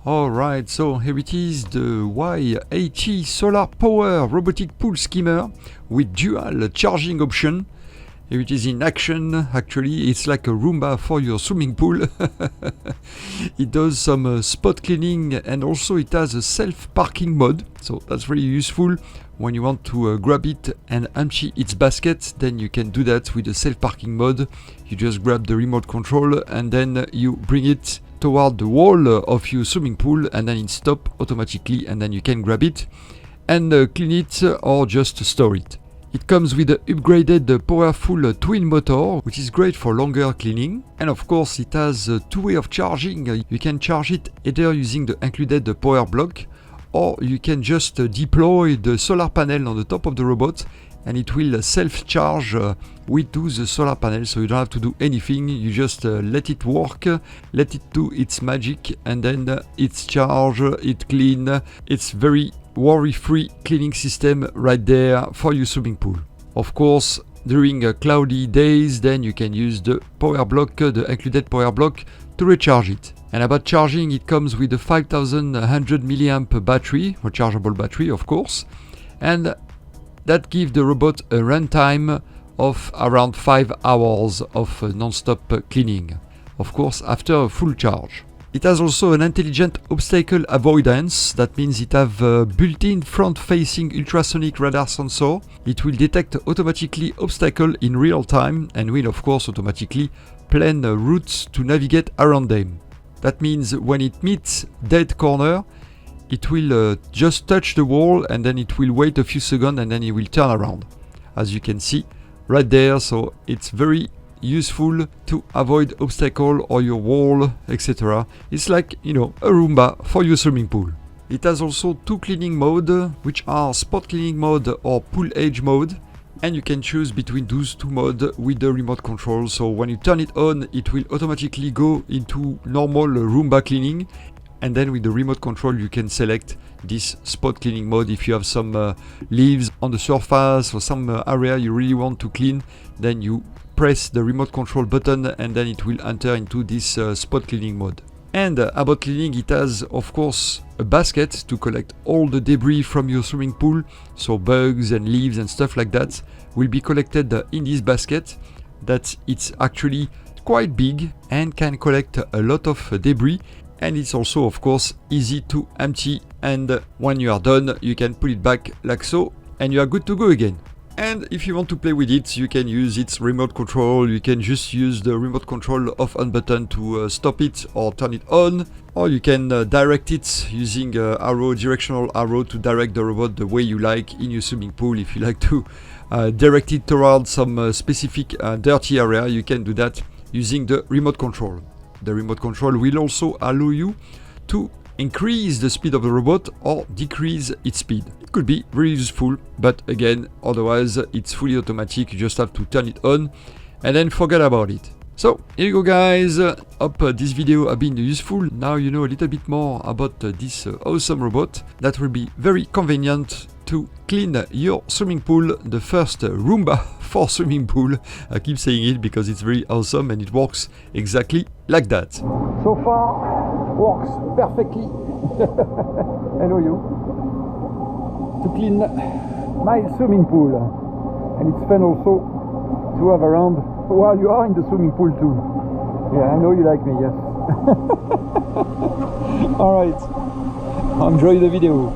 Alright, so here it is, the Y80 solar power robotic pool skimmer with dual charging option. Here it is in action. Actually, it's like a Roomba for your swimming pool. It does some spot cleaning, and also it has a self-parking mode, so that's really useful. When you want to grab it and empty its basket, then you can do that with the self-parking mode. You just grab the remote control and then you bring it toward the wall of your swimming pool, and then it stops automatically, and then you can grab it and clean it or just store it. It comes with an upgraded powerful twin motor, which is great for longer cleaning. And of course it has a two-way of charging. You can charge it either using the included power block, or you can just deploy the solar panel on the top of the robot and it will self-charge with the solar panel, so you don't have to do anything. You just let it work, let it do its magic, and then it's charged, it clean. It's very worry-free cleaning system right there for your swimming pool. Of course, during cloudy days, then you can use the power block, the included power block, to recharge it. And about charging, it comes with a 5100 milliamp battery, rechargeable battery of course, and that gives the robot a runtime of around 5 hours of non-stop cleaning, of course after a full charge. It has also an intelligent obstacle avoidance. That means it has a built-in front-facing ultrasonic radar sensor. It will detect automatically obstacles in real time and will of course automatically plan routes to navigate around them. That means when it meets dead corner, it will just touch the wall and then it will wait a few seconds and then it will turn around, as you can see right there. So it's very useful to avoid obstacle or your wall, etc. It's like, you know, a Roomba for your swimming pool. It has also two cleaning modes, which are spot cleaning mode or pool edge mode, and you can choose between those two modes with the remote control. So when you turn it on, it will automatically go into normal Roomba cleaning, and then with the remote control you can select this spot cleaning mode. If you have some leaves on the surface or some area you really want to clean, then you press the remote control button and then it will enter into this spot cleaning mode. And about cleaning, it has of course a basket to collect all the debris from your swimming pool, so bugs and leaves and stuff like that will be collected in this basket. That it's actually quite big and can collect a lot of debris, and it's also of course easy to empty, and when you are done you can put it back like so and you are good to go again. And if you want to play with it, you can use its remote control. You can just use the remote control off-on button to stop it or turn it on, or you can direct it using directional arrow to direct the robot the way you like in your swimming pool. If you like to direct it towards some specific dirty area, you can do that using the remote control. The remote control will also allow you to increase the speed of the robot or decrease its speed. It could be very useful, but again, otherwise it's fully automatic. You just have to turn it on and then forget about it. So here you go guys, hope this video has been useful. Now you know a little bit more about this awesome robot that will be very convenient to clean your swimming pool, the first Roomba for swimming pool. I keep saying it because it's very awesome and it works exactly like that. So far, works perfectly. Hello you. To clean my swimming pool. And it's fun also to have around while you are in the swimming pool too. Yeah, I know you like me, yes. Alright, enjoy the video.